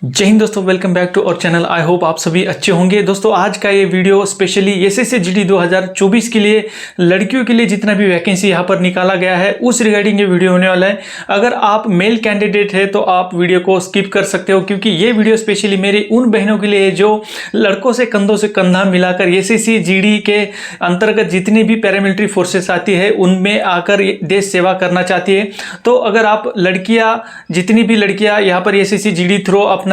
जय हिंद दोस्तों, welcome back to our channel. I hope आप सभी अच्छे होंगे। दोस्तों आज का ये वीडियो स्पेशली एसएससी जीडी 2024 के लिए लड़कियों के लिए जितना भी वैकेंसी यहाँ पर निकाला गया है उस रिगार्डिंग ये वीडियो होने वाला है। अगर आप मेल कैंडिडेट है तो आप वीडियो को स्किप कर सकते हो, क्योंकि ये वीडियो स्पेशली मेरी उन बहनों के लिए है जो लड़कों से कंधों से कंधा मिलाकर एसएससी जीडी के अंतर्गत जितनी भी पैरामिलिट्री फोर्सेस आती है उनमें आकर देश सेवा करना चाहती है। तो अगर आप लड़कियाँ, जितनी भी लड़कियाँ यहाँ पर एसएससी जीडी थ्रू अपना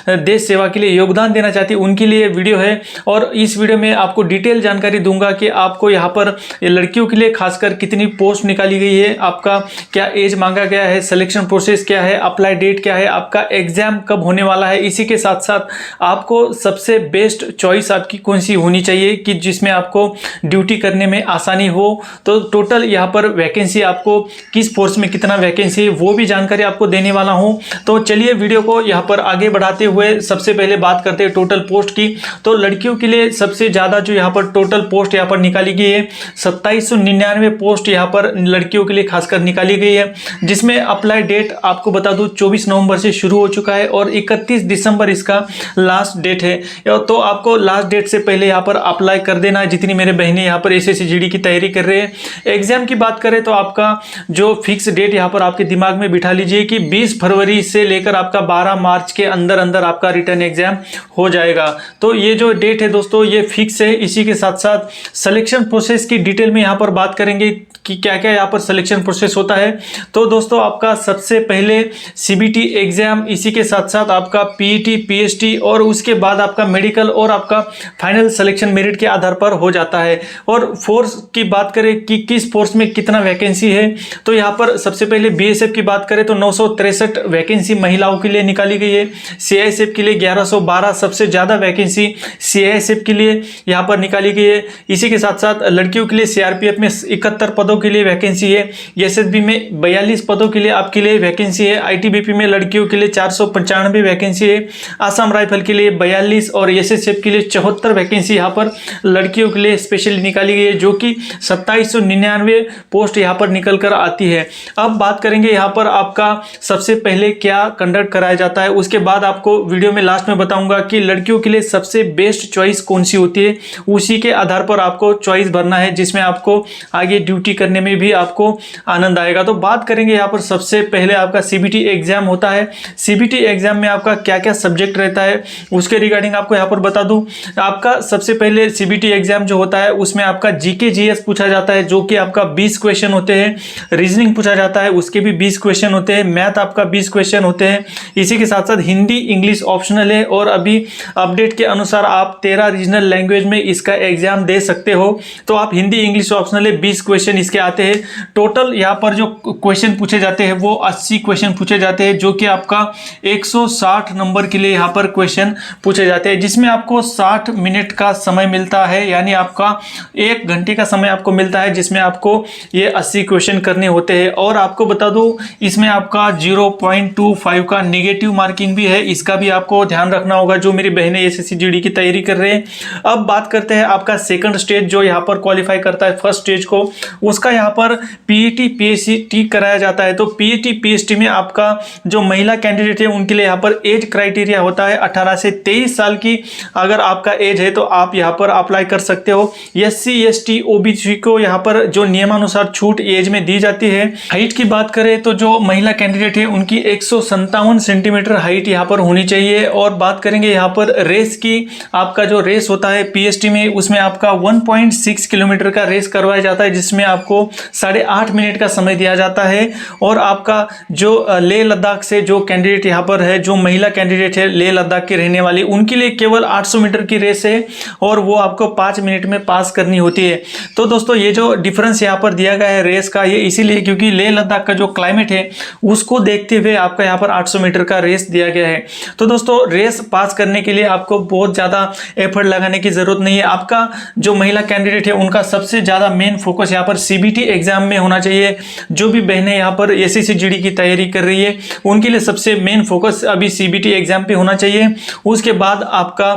देश सेवा के लिए योगदान देना चाहती है उनके लिए वीडियो है। और इस वीडियो में आपको डिटेल जानकारी दूंगा कि आपको यहाँ पर लड़कियों के लिए खासकर कितनी पोस्ट निकाली गई है, आपका क्या एज मांगा गया है, सिलेक्शन प्रोसेस क्या है, अप्लाई डेट क्या है, आपका एग्जाम कब होने वाला है। इसी के साथ साथ आपको सबसे बेस्ट चॉइस आपकी कौन सी होनी चाहिए कि जिसमें आपको ड्यूटी करने में आसानी हो। तो टोटल यहाँ पर वैकेंसी आपको किस फोर्स में कितना वैकेंसी है वो भी जानकारी आपको देने वाला हूँ। तो चलिए वीडियो को यहाँ पर आगे बढ़ाते हुए सबसे पहले बात करते हैं टोटल पोस्ट की। तो लड़कियों के लिए सबसे ज़्यादा जो यहाँ पर टोटल पोस्ट यहाँ पर निकाली गई है 2799 पोस्ट यहाँ पर लड़कियों के लिए खासकर निकाली गई है, जिसमें अप्लाई डेट आपको बता दूं 24 नवंबर से शुरू हो चुका है और 31 दिसंबर इसका लास्ट डेट है। तो आपको लास्ट डेट से पहले यहाँ पर अप्लाई कर देना है जितनी मेरे बहनें यहाँ पर एसएससी जीडी की तैयारी कर रहे हैं। एग्जाम की बात करें तो आपका जो फिक्स डेट यहाँ पर आपके दिमाग में बिठा लीजिए कि 20 फरवरी से लेकर आपका 12 मार्च के अंदर आपका रिटर्न एग्जाम हो जाएगा। तो ये जो डेट है दोस्तों ये फिक्स है। इसी के साथ साथ सिलेक्शन प्रोसेस की डिटेल में यहाँ पर बात करेंगे कि क्या क्या यहाँ पर सिलेक्शन प्रोसेस होता है। तो दोस्तों आपका सबसे पहले सीबीटी एग्जाम, इसी के साथ साथ आपका पीईटी, पीएचटी और उसके बाद आपका मेडिकल और आपका फाइनल सिलेक्शन मेरिट के आधार पर हो जाता है। और फोर्स की बात करें कि किस फोर्स में कितना वैकेंसी है, तो यहाँ पर सबसे पहले बीएसएफ की बात करें तो 963 वैकेंसी महिलाओं के लिए निकाली गई है। सीआईएसएफ के लिए 1112 सबसे ज़्यादा वैकेंसी सीआईएसएफ के लिए यहाँ पर निकाली गई है। इसी के साथ साथ लड़कियों के लिए सीआरपीएफ में 71 पदों के लिए वैकेंसी है। एसएसबी में 42 पदों के लिए आपके लिए वैकेंसी है। आईटीबीपी में लड़कियों के लिए 495 वैकेंसी है। आसाम राइफल के लिए 42 और एसएसएफ के लिए 74 वैकेंसी यहाँ पर लड़कियों के लिए स्पेशली निकाली गई है, जो कि 2799 पोस्ट यहाँ पर निकल कर आती है। अब बात करेंगे यहाँ पर आपका सबसे पहले क्या कंडक्ट कराया जाता है, उसके बाद आपको वीडियो में लास्ट में बताऊंगा कि लड़कियों के लिए सबसे बेस्ट चॉइस कौन सी होती है। उसी के आधार पर आपको चॉइस भरना है जिसमें आपको आगे ड्यूटी करने में भी आपको आनंद आएगा। तो बात करेंगे यहाँ पर सबसे पहले आपका सीबीटी एग्जाम होता है। सीबीटी एग्जाम में आपका क्या क्या सब्जेक्ट रहता है उसके रिगार्डिंग आपको यहाँ पर बता दूं। आपका सबसे पहले सीबीटी एग्जाम जो होता है उसमें आपका जीके जीएस पूछा जाता है, जो कि आपका 20 क्वेश्चन होते हैं। रीजनिंग पूछा जाता है, उसके भी 20 क्वेश्चन होते हैं। मैथ आपका 20 क्वेश्चन होते हैं। इसी के साथ साथ हिंदी इंग्लिश ऑप्शनल है और अभी अपडेट के अनुसार आप 13 रीजनल लैंग्वेज में इसका एग्जाम दे सकते हो। तो आप हिंदी इंग्लिश ऑप्शनल है, 20 क्वेश्चन इसके आते हैं। टोटल यहाँ पर जो क्वेश्चन पूछे जाते हैं वो 80 क्वेश्चन पूछे जाते हैं, जो कि आपका 160 नंबर के लिए यहाँ पर क्वेश्चन पूछे जाते हैं, जिसमें आपको 60 मिनट का समय मिलता है, यानी आपका 1 घंटे का समय आपको मिलता है जिसमें आपको ये 80 क्वेश्चन करने होते हैं। और आपको बता दूं इसमें आपका 0.25 का नेगेटिव मार्किंग भी है, इसका भी आपको ध्यान रखना होगा जो मेरी बहनें एसएससी जीडी की तैयारी कर रहे हैं। अब बात करते हैं आपका सेकंड स्टेज जो यहाँ पर क्वालिफाई करता है फर्स्ट स्टेज को, उसका यहाँ पर पीईटी पीएचटी कराया जाता है। तो पीईटी पीएचटी में आपका जो महिला कैंडिडेट है उनके लिए यहाँ पर एज क्राइटेरिया होता है 18 से 23 साल की। अगर आपका एज है तो आप यहाँ पर अप्लाई कर सकते हो। एससी एसटी ओबीसी को यहाँ पर जो नियमानुसार छूट एज में दी जाती है। हाइट की बात करें तो जो महिला कैंडिडेट है उनकी 157 सेंटीमीटर हाइट यहाँ पर होनी चाहिए। और बात करेंगे यहाँ पर रेस की, आपका जो रेस होता है पीएचटी में उसमें आपका 1.6 किलोमीटर का रेस करवाया जाता है, जिसमें आपको 8.5 मिनट का समय दिया जाता है। और आपका जो लेह लद्दाख से जो कैंडिडेट यहाँ पर है, जो महिला कैंडिडेट है लेह लद्दाख की रहने वाली, उनके लिए केवल 800 मीटर की रेस है और वो आपको 5 मिनट में पास करनी होती है। तो दोस्तों ये जो डिफरेंस यहाँ पर दिया गया है रेस का, ये इसीलिए क्योंकि लेह लद्दाख का जो क्लाइमेट है उसको देखते हुए आपका यहाँ पर 800 मीटर का रेस दिया गया है। तो दोस्तों रेस पास करने के लिए आपको बहुत ज़्यादा एफर्ट लगाने की ज़रूरत नहीं है। आपका जो महिला कैंडिडेट है उनका सबसे ज़्यादा मेन फोकस यहाँ पर CBT एग्जाम में होना चाहिए। जो भी बहनें यहाँ पर SSC GD की तैयारी कर रही है उनके लिए सबसे मेन फोकस अभी CBT एग्जाम पे होना चाहिए। उसके बाद आपका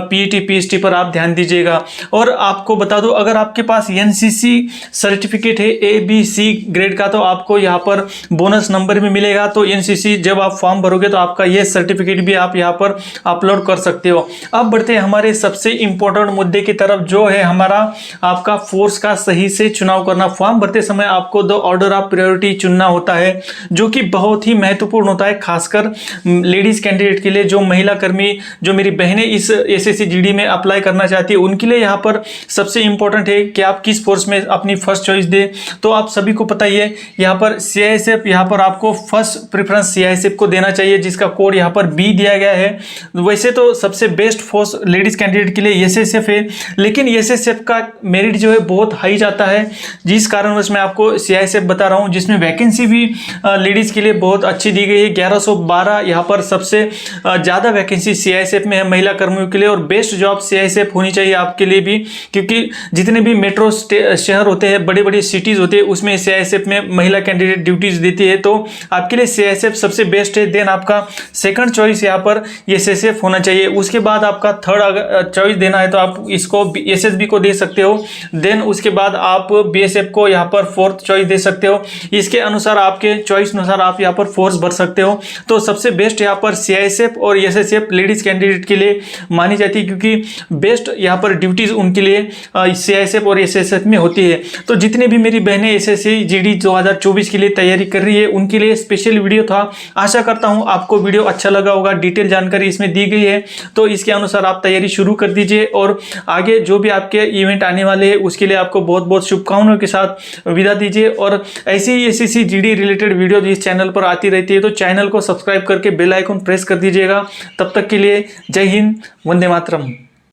PET PST पर आप ध्यान दीजिएगा। और आपको बता दो, अगर आपके पास NCC सर्टिफिकेट है ABC ग्रेड का तो आपको यहाँ पर बोनस नंबर भी मिलेगा। तो NCC जब आप फॉर्म भरोगे तो आपका ये सर्टिफिकेट भी आप यहाँ पर अपलोड कर सकते हो। अब बढ़ते हैं हमारे सबसे इंपॉर्टेंट मुद्दे की तरफ, जो है हमारा आपका फोर्स का सही से चुनाव करना। फॉर्म भरते समय आपको 2 ऑर्डर ऑफ प्रायोरिटी चुनना होता है, जो कि बहुत ही महत्वपूर्ण होता है, खासकर लेडीज कैंडिडेट के लिए। जो महिला कर्मी, जो मेरी बहनें इस SSC GD में अप्लाई करना चाहती है उनके लिए यहाँ पर सबसे इंपॉर्टेंट है कि आप किस फोर्स में अपनी फर्स्ट चॉइस दे। तो आप सभी को पता ही है, यहाँ पर CISF, यहाँ पर आपको फर्स्ट प्रेफरेंस CISF को देना चाहिए, जिसका कोड यहाँ पर B दिया गया है। वैसे तो सबसे बेस्ट फोर्स लेडीज कैंडिडेट के लिए SSF है, लेकिन SSF का मेरिट जो है बहुत हाई जाता है, जिस कारणवश मैं आपको CISF बता रहा हूँ, जिसमें वैकेंसी भी लेडीज के लिए बहुत अच्छी दी गई है। 1112 यहाँ पर सबसे ज़्यादा वैकेंसी CISF में है महिला कर्मियों के लिए। और बेस्ट जॉब CISF होनी चाहिए आपके लिए भी, क्योंकि जितने भी मेट्रो शहर होते हैं, बड़ी बड़ी सिटीज़ होते हैं, उसमें CISF में महिला कैंडिडेट ड्यूटीज़ देती है। तो आपके लिए CISF सबसे बेस्ट है। देन आपका सेकंड चॉइस यहाँ पर SSF होना चाहिए। उसके बाद आपका थर्ड चॉइस देना है तो आप इसको SSB को दे सकते हो। देन उसके बाद आप BSF को यहाँ पर फोर्थ चॉइस दे सकते हो। इसके अनुसार, आपके चॉइस अनुसार आप यहाँ पर फोर्स भर सकते हो। तो सबसे बेस्ट यहाँ पर CISF और SSF लेडीज कैंडिडेट के लिए मानी जाती है, क्योंकि बेस्ट यहाँ पर ड्यूटीज उनके लिए CISF और SSF में होती है। तो जितने भी मेरी बहनें SSC GD 2024 के लिए तैयारी कर रही है उनके लिए स्पेशल वीडियो था। आशा करता हूँ आपको वीडियो अच्छा लगा होगा। डिटेल जानकारी इसमें दी गई है, तो इसके अनुसार आप तैयारी शुरू कर दीजिए। और आगे जो भी आपके इवेंट आने वाले हैं उसके लिए आपको बहुत बहुत शुभकामनाओं के साथ विदा दीजिए। और ऐसे ही SSC GD रिलेटेड वीडियो इस चैनल पर आती रहती है, तो चैनल को सब्सक्राइब करके बेल आइकन प्रेस कर दीजिएगा। तब तक के लिए जय हिंद, वंदे मातरम।